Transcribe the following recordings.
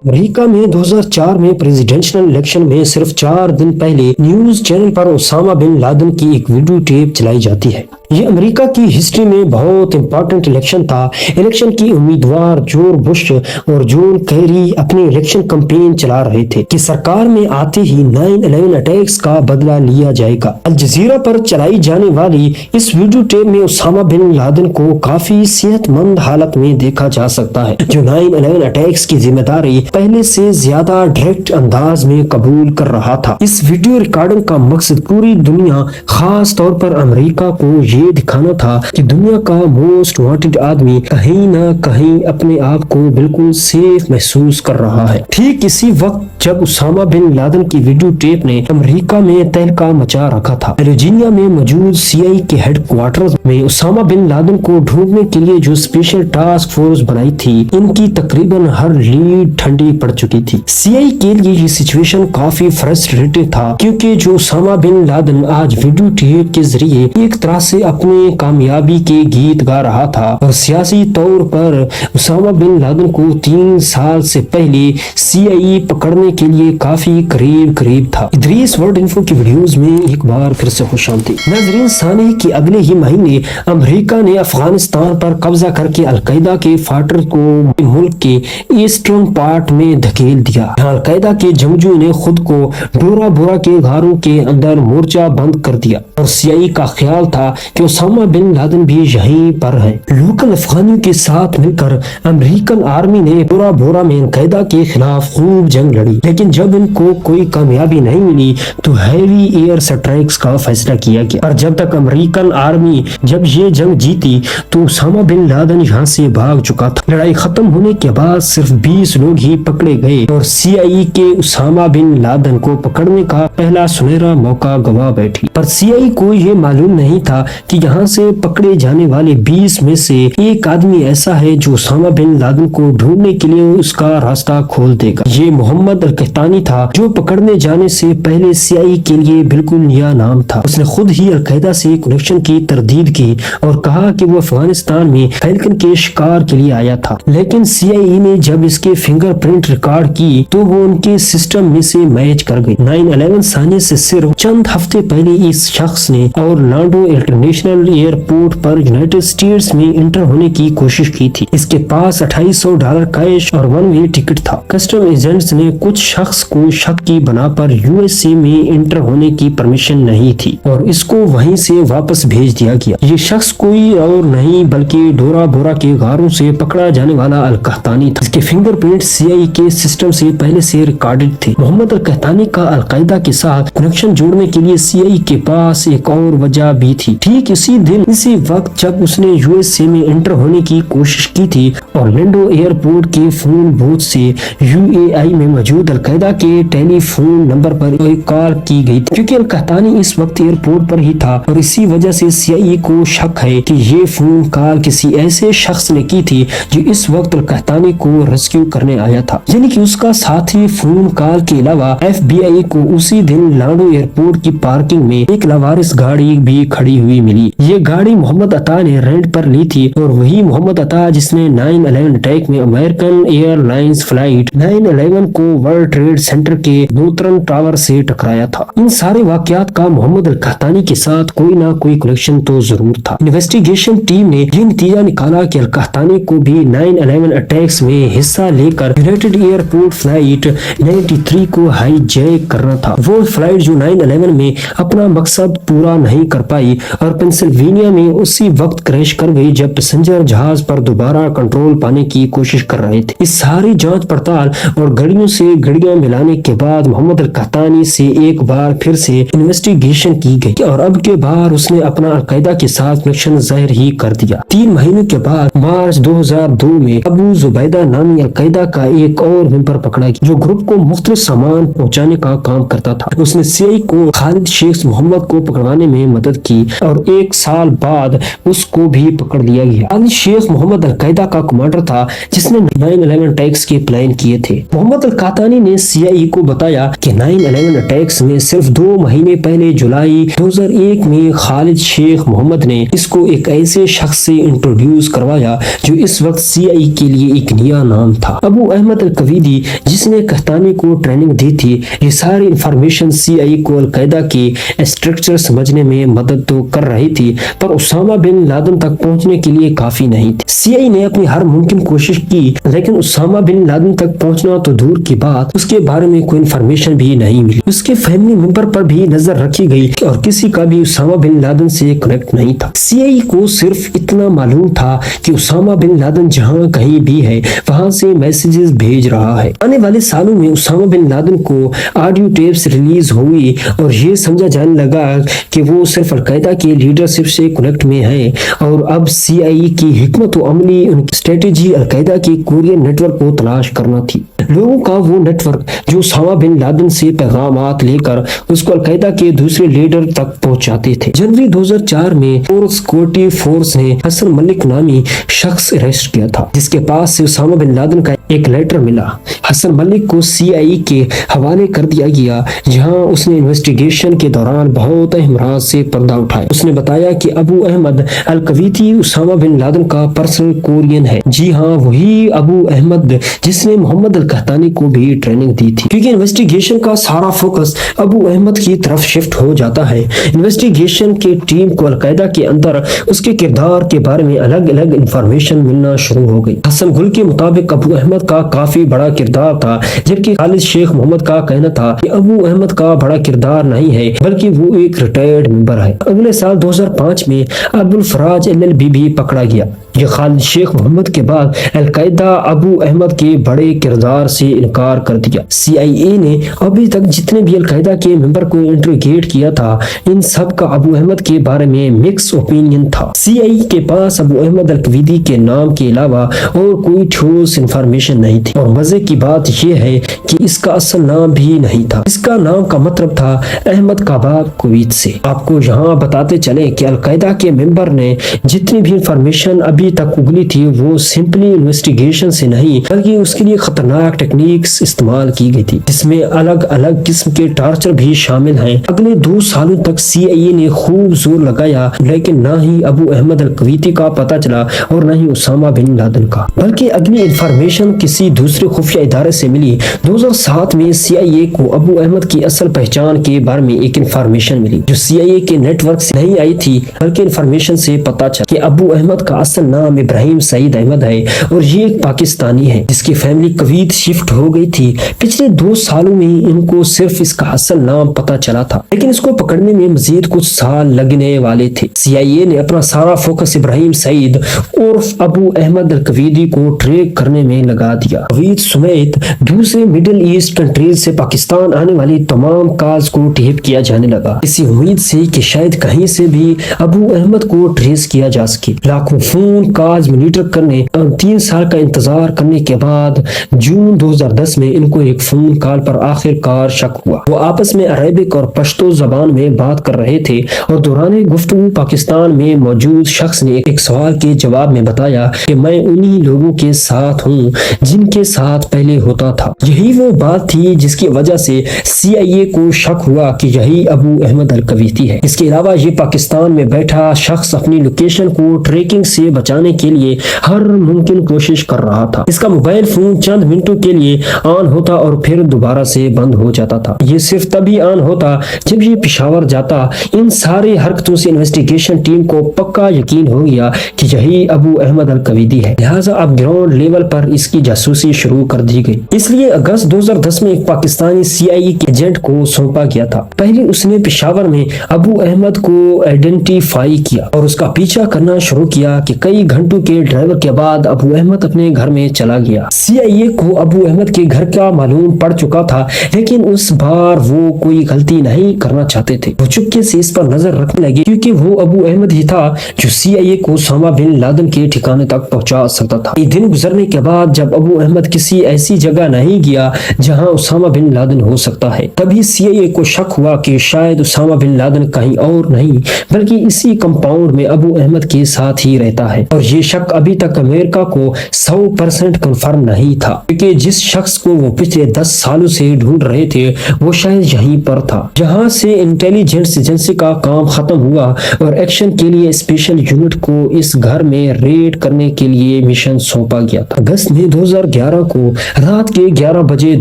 امریکہ میں 2004 میں presidential election میں صرف 4 دن پہلے نیوز چینل پر اسامہ بن لادن کی ایک ویڈیو ٹیپ چلائی جاتی ہے۔ یہ امریکہ کی ہسٹری میں بہت امپورٹنٹ الیکشن تھا۔ الیکشن کی امیدوار جورج بش اور جون کیری اپنی الیکشن کمپین چلا رہے تھے کہ سرکار میں آتے ہی 9/11 اٹیکس کا بدلہ لیا جائے گا۔ الجزیرہ پر چلائی جانے والی اس ویڈیو ٹیپ میں اسامہ بن لادن کو کافی صحت مند حالت میں دیکھا جا سکتا ہے، جو 9/11 اٹیکس کی ذمہ داری پہلے سے زیادہ ڈائریکٹ انداز میں قبول کر رہا تھا۔ اس ویڈیو ریکارڈنگ کا مقصد پوری دنیا، خاص طور پر امریکہ کو یہ دکھانا تھا کہ دنیا کا موسٹ وانٹڈ آدمی کہیں نہ کہیں اپنے آپ کو بالکل سیف محسوس کر رہا ہے۔ ٹھیک اسی وقت جب اسامہ بن لادن کی ویڈیو ٹیپ نے امریکہ میں تہلکہ مچا رکھا تھا، ورجینیا میں موجود CIA کے ہیڈ کوارٹرز میں اسامہ بن لادن کو ڈھونڈنے کے لیے جو اسپیشل ٹاسک فورس بنائی تھی، ان کی تقریباً ہر لیڈ ٹھنڈی پڑ چکی تھی۔ CIA کے لیے یہ سچویشن کافی فرسٹریٹنگ تھا، کیونکہ جو اسامہ بن لادن آج ویڈیو ٹیپ کے ذریعے ایک طرح سے اپنے کامیابی کے گیت گا رہا تھا، اور سیاسی طور پر اسامہ بن لادن کو 3 سال سے پہلے CIA پکڑنے کے لیے کافی قریب تھا۔ ادریس ورلڈ انفو کی ویڈیوز میں ایک بار پھر سے خوش آمدید۔ ناظرین، سانے کے اگلے ہی مہینے امریکہ نے افغانستان پر قبضہ کر کے القاعدہ کے فائٹر کو ملک کے ایسٹرن پارٹ میں دھکیل دیا، جہاں القاعدہ کے جنگجو نے خود کو ڈورا بورا کے غاروں کے اندر مورچہ بند کر دیا، اور CIA کا خیال تھا کہ اسامہ بن لادن بھی یہیں پر ہے۔ لوکل افغانیوں کے ساتھ مل کر امریکن آرمی نے ڈورا بورا میں القاعدہ کے خلاف خوب جنگ لڑی، لیکن جب ان کو کوئی کامیابی نہیں ملی تو ہیوی ایئر سٹرائکس کا فیصلہ کیا گیا، اور جب تک امریکن آرمی جب یہ جنگ جیتی تو اسامہ بن لادن یہاں سے بھاگ چکا تھا۔ لڑائی ختم ہونے کے بعد صرف 20 لوگ ہی پکڑے گئے، اور CIA کے اسامہ بن لادن کو پکڑنے کا پہلا سنہرا موقع گوا بیٹھی۔ پر CIA کو یہ معلوم نہیں تھا کہ یہاں سے پکڑے جانے والے 20 میں سے ایک آدمی ایسا ہے جو اسامہ بن لادن کو ڈھونڈنے کے لیے اس کا راستہ کھول دے گا۔ یہ محمد القحطانی تھا، جو پکڑنے جانے سے پہلے CIA کے لیے بالکل نیا نام تھا۔ اس نے خود ہی القاعدہ سے کنیکشن کی تردید کی اور کہا کہ وہ افغانستان میں فیلکن کے شکار کے لیے آیا تھا، لیکن CIA نے جب اس کے فنگر پرنٹ ریکارڈ کی تو وہ ان کے سسٹم میں سے میچ کر گئی۔ 9/11 سانے سے صرف چند ہفتے پہلے اس شخص نے اورلانڈو انٹرنیشنل ایئرپورٹ پر یونائیٹڈ اسٹیٹس میں انٹر ہونے کی کوشش کی تھی۔ اس کے پاس $2800 کیش اور 1 وے ٹکٹ تھا۔ کسٹم ایجنٹس نے کچھ شخص کو شک کی بنا پر USA میں انٹر ہونے کی پرمیشن نہیں تھی، اور اس کو وہیں سے واپس بھیج دیا گیا۔ یہ شخص کوئی اور نہیں بلکہ ڈورا بورا کے غاروں سے پکڑا جانے والا القحطانی تھا۔ اس کے فنگر پرنٹ CIA کے سسٹم سے پہلے سے ریکارڈڈ تھے۔ محمد القحطانی کا القاعدہ کے ساتھ کنیکشن جوڑنے کے لیے CIA کے پاس ایک اور وجہ بھی تھی۔ ٹھیک اسی دن اسی وقت جب اس نے USA میں انٹر ہونے کی کوشش کی تھی، اورلینڈو ایئرپورٹ کے فون بوتھ سے UAE میں موجود القاعدہ کے ٹیلی فون نمبر پر ایک کال کی گئی تھی۔ کیونکہ القحطانی اس وقت ایئرپورٹ پر ہی تھا، اور اسی وجہ سے CIA کو شک ہے کہ یہ فون کال کسی ایسے شخص نے کی تھی جو اس وقت القحطانی کو ریسکیو کرنے آیا تھا، یعنی کہ اس کا ساتھی۔ فون کال کے علاوہ FBI کو اسی دن لانڈو ایئرپورٹ کی پارکنگ میں ایک لاوارث گاڑی بھی کھڑی ہوئی ملی۔ یہ گاڑی محمد عطا نے رینٹ پر لی تھی، اور وہی محمد عطا جس نے 9/11 اٹیک میں امریکن ایئر لائنز فلائٹ 911 کو ورلڈ ٹریڈ سینٹر کے نورتھرن ٹاور سے ٹکرایا تھا۔ ان سارے واقعات کا محمد القحطانی کے ساتھ کوئی نہ کوئی کنیکشن تو ضرور تھا۔ انویسٹیگیشن ٹیم نے یہ نتیجہ نکالا کہ القحطانی کو بھی 9/11 اٹیکس میں حصہ لے کر یونائیٹڈ ایئرپورٹ فلائٹ 93 کو ہائی جیک کرنا تھا۔ وہ فلائٹ جو 9/11 میں اپنا مقصد پورا نہیں کر پائی اور پینسلوینیا میں اسی وقت کریش کر گئی جب پیسنجر جہاز پر دوبارہ کنٹرول پانے کی کوشش کر رہے تھے۔ اس ساری جانچ پڑتال اور گڑیوں سے گڑیاں ملانے کے بعد محمد القحطانی سے ایک بار پھر سے انویسٹیگیشن کی گئی، اور اب کے بار اس نے اپنا القاعدہ کے ساتھ کنیکشن ظاہر ہی کر دیا۔ 3 مہینوں کے بعد مارچ 2002 میں ابو زبیدہ نامی القاعدہ کا ایک اور ممبر پکڑا گیا جو گروپ کو مختلف سامان پہنچانے کا کام کرتا تھا۔ اس نے CIA کو خالد شیخ محمد کو پکڑوانے میں مدد کی، اور 1 साल बाद उसको भी पकड़ लिया गया। खालिद शेख मोहम्मद अलकायदा का कमांडर था जिसने 9/11 अटैक्स के प्लान किए थे। मोहम्मद अल कातानी ने CIA को बताया कि 9/11 अटैक्स में सिर्फ 2 महीने पहले जुलाई 2001 में खालिद शेख मोहम्मद ने इसको एक ऐसे शख्स से इंट्रोड्यूस करवाया जो इस वक्त CIA के लिए एक नया नाम था। अबू अहमद अल कवीदी जिसने कहतानी को ट्रेनिंग दी थी। ये सारी इंफॉर्मेशन CIA को अलकायदा के स्ट्रक्चर समझने में मदद तो कर रही थी पर उसामा बिन लादेन तक पहुंचने के लिए काफी नहीं थी। CIA ने अपनी हर मुमकिन कोशिश की लेकिन उसामा बिन लादेन तक पहुंचना तो दूर की बात, उसके बारे में कोई इंफॉर्मेशन भी नहीं मिली। उसके फैमिली मेंबर पर भी नजर रखी गई और किसी का भी उसामा बिन लादेन से कनेक्ट नहीं था। CIA को सिर्फ इतना मालूम था कि उसामा बिन लादेन जहां कहीं भी है वहां से मैसेजेस भेज रहा है। आने वाले सालों में उसामा बिन लादेन को ऑडियो टेप्स रिलीज हुई और ये समझा जाने लगा कि वो सिर्फ अलकायदा के लीडरशिप से कनेक्ट में है और अब CIA की हिकमत व अमली उनकी स्ट्रेटेजी अलकायदा के कोरियन नेटवर्क को तलाश करना थी। लोगों का वो नेटवर्क जो उसामा बिन लादेन से पैगामात लेकर उसको अलकायदा के दूसरे लीडर तक पहुंचाते थे। जनवरी 2004 में फोर्स सिक्योरिटी फोर्स ने हसन मलिक नामी शख्स अरेस्ट किया था जिसके पास से उसामा बिन लादेन का एक लेटर मिला। हसन मलिक को CIA के हवाले कर दिया गया जहां उसने इन्वेस्टिगेशन के दौरान बहुत अहम राज से पर्दा उठाया। उसने बताया कि अबू अहमद अल कवीती उसामा बिन लादेन का पर्सनल कोरियन है। जी हाँ, वही अबू अहमद जिसने मोहम्मद अल कहतानी को भी ट्रेनिंग दी थी। क्योंकि इन्वेस्टिगेशन का सारा फोकस अबू अहमद की तरफ शिफ्ट हो जाता है। इन्वेस्टिगेशन की टीम को अलकायदा के अंदर उसके किरदार के बारे में अलग अलग इंफॉर्मेशन मिलना शुरू हो गई। हसन गुल के मुताबिक अबू अहमद का काफी बड़ा किरदार था जबकि खालिद शेख मोहम्मद का कहना था कि अबू अहमद का बड़ा किरदार नहीं है बल्कि वो एक रिटायर्ड मेंबर है। अगले साल 2005 में अब्दुल फराज LLB भी पकड़ा गया। ये खालिद शेख मोहम्मद के बाद अलकायदा अबू अहमद के बड़े किरदार से इनकार कर दिया। CIA ने अभी तक जितने भी अलकायदा के मेंबर को इंट्रोगेट किया था इन सब का अबू अहमद के बारे में मिक्स ओपिनियन था। CIA के पास अबू अहमद अल कवीदी के नाम के अलावा और कोई ठोस इंफॉर्मेशन नहीं थी और मजे की बात यह है कि इसका असल नाम भी नहीं था। इसका नाम का मतलब था अहमद काबाब कुवैत से। आपको यहाँ बताते चले कि अलकायदा के मेंबर ने जितनी भी इंफॉर्मेशन अभी तक उगली थी वो सिंपली इन्वेस्टिगेशन से नहीं बल्कि उसके लिए खतरनाक टेक्निक्स इस्तेमाल की गई थी जिसमें अलग अलग किस्म के टार्चर भी शामिल हैं। अगले 2 सालों तक CIA ने खूब जोर लगाया लेकिन ना ही अबू अहमद अल कवीती का पता चला और न ही उसामा बिन लादेन का, बल्कि अगली इंफॉर्मेशन किसी दूसरे खुफिया इदारे से मिली। 2007 में CIA को अबू अहमद की असल पहचान के बारे में एक इंफॉर्मेशन मिली जो CIA के नेटवर्क से नहीं आई थी बल्कि इंफॉर्मेशन से पता चला कि अबू अहमद का असल नाम इब्राहिम सईद अहमद है और ये एक पाकिस्तानी है जिसकी फैमिली कुवैत शिफ्ट हो गई थी। पिछले 2 सालों में इनको सिर्फ इसका असल नाम पता चला था लेकिन इसको पकड़ने में मजीद कुछ साल लगने वाले थे। CIA ने अपना सारा फोकस इब्राहिम सईद उर्फ अबू अहमद अल कवीदी को ट्रैक करने में लगा दिया। कुवैत समेत दूसरे मिडिल ईस्ट कंट्रीज से पाकिस्तान आने वाली तमाम कॉल्स को टेप किया जाने लगा इसी उम्मीद से कि शायद कहीं से भी अबू अहमद को ट्रेस किया जा सके। लाखों फोन कॉल्स मॉनिटर करने और 3 साल का इंतजार करने के बाद जून 2010 में इनको एक फोन कॉल पर आखिरकार शक हुआ। वो आपस में अरेबिक और पश्तो जबान में बात कर रहे थे और दौरान गुफ्तगू पाकिस्तान में मौजूद शख्स ने एक सवाल के जवाब में बताया कि मैं उन्हीं लोगों के साथ हूँ जिनके साथ पहले होता था। यही वो बात थी जिसकी वजह से CIA को शक हुआ कि यही अबू अहमद अल कवीती है। इसके अलावा ये पाकिस्तान में बैठा शख्स अपनी लोकेशन को ट्रैकिंग से बचाने के लिए हर मुमकिन कोशिश कर रहा था। इसका मोबाइल फोन चंद मिनटों के लिए ऑन होता और फिर दोबारा से बंद हो जाता था। ये सिर्फ तभी ऑन होता जब ये पेशावर जाता। इन सारी हरकतों से इन्वेस्टिगेशन टीम को पक्का यकीन हो गया कि यही अबू अहमद अल कवीदी है। लिहाजा अब ग्राउंड लेवल पर इसकी जासूसी शुरू कर दी गई। इसलिए अगस्त 2010 में एक पाकिस्तानी CIA के एजेंट को सौंपा गया था। पहले उसने पेशावर में अबू अहमद को आइडेंटिफाई किया और उसका पीछा करना शुरू किया कि कई घंटों के ड्राइवर के बाद अबू अहमद अपने घर में चला गया। CIA को अबू अहमद के घर का मालूम पड़ चुका था लेकिन उस बार वो कोई गलती नहीं करना चाहते थे। वो चुपके से इस पर नजर रखने लगे क्योंकि वो अबू अहमद ही था जो CIA को उसामा बिन लादेन के ठिकाने तक पहुंचा सकता था। एक दिन गुजरने के बाद जब अबू अहमद किसी ऐसी जगह नहीं गया जहां उसामा बिन लादेन हो सकता है। तभी CIA को शक हुआ कि शायद उसामा बिन लादेन कहीं और नहीं बल्कि इसी कंपाउंड में अबू अहमद के साथ ही रहता है। और ये शक अभी तक अमेरिका को 100% कंफर्म नहीं था, क्योंकि जिस शख्स को वो पिछले 10 सालों से ढूंढ रहे थे वो शायद यहीं पर था। जहां से इंटेलिजेंस एजेंसी का काम खत्म हुआ और एक्शन के लिए स्पेशल यूनिट को इस घर में रेड करने के लिए मिशन सौंपा गया था। अगस्त में 2011 को रात के 11 बजे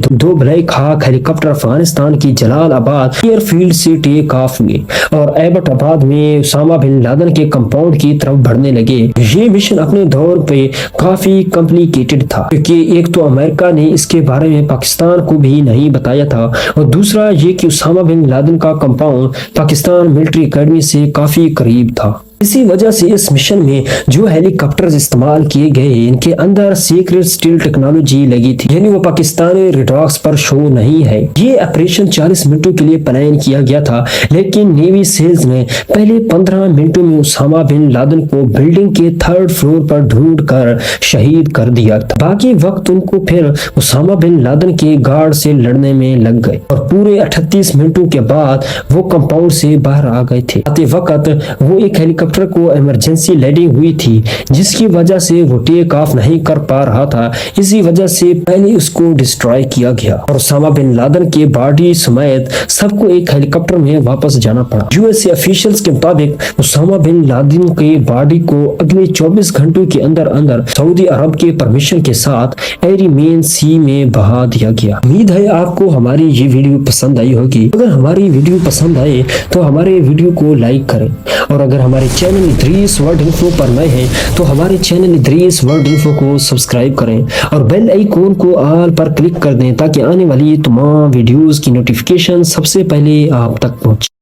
दो ब्लैक हाक हेलीकॉप्टर अफगानिस्तान की जलालाबाद एयरफील्ड से टेक ऑफ हुए और एबटाबाद में उसामा बिन लादेन के कंपाउंड की तरफ बढ़ने लगे। ये मिशन अपने दौर पे काफी कॉम्प्लिकेटेड था, क्योंकि एक तो अमेरिका ने इसके बारे में पाकिस्तान को भी नहीं बताया था और दूसरा ये कि उसामा बिन लादेन का कंपाउंड पाकिस्तान मिलिट्री एकेडमी से काफी करीब था। इसी वजह से इस मिशन में जो हेलीकॉप्टर्स इस्तेमाल किए गए इनके अंदर सीक्रेट स्टील टेक्नोलॉजी लगी थी, यानी वो पाकिस्तानी रेडार्स पर शो नहीं है। ये ऑपरेशन 40 मिनटों के लिए प्लान किया गया था, लेकिन नेवी सेल्स ने पहले 15 मिनटों में उसामा बिन लादेन को बिल्डिंग के 3rd फ्लोर पर ढूंढ कर शहीद कर दिया था। बाकी वक्त उनको फिर उसामा बिन लादेन के गार्ड से लड़ने में लग गए और पूरे 38 मिनटों के बाद वो कंपाउंड से बाहर आ गए थे। आते वक्त वो एक हेलीकॉप्टर को इमरजेंसी लैंडिंग हुई थी, जिसकी वजह से वो टेक ऑफ नहीं कर पा रहा था। इसी वजह से पहले उसको डिस्ट्रॉय किया गया और उसामा बिन लादेन के बॉडी समेत सबको एक हेलीकॉप्टर में वापस जाना पड़ा। यूएसए ऑफिशियल्स के मुताबिक उसामा बिन लादेन के बॉडी को अगले 24 घंटों के अंदर अंदर सऊदी अरब के परमिशन के साथ एरिमेन सी में बहा दिया गया। उम्मीद है आपको हमारी ये वीडियो पसंद आई होगी। अगर हमारी वीडियो पसंद आए तो हमारे वीडियो को लाइक करें और अगर हमारे चैनल इदरीस वर्ल्ड इन्फो पर नए हैं तो हमारे चैनल इदरीस वर्ल्ड इन्फो को सब्सक्राइब करें और बेल आइकॉन को ऑल पर क्लिक कर दें ताकि आने वाली तमाम वीडियोस की नोटिफिकेशन सबसे पहले आप तक पहुंचे।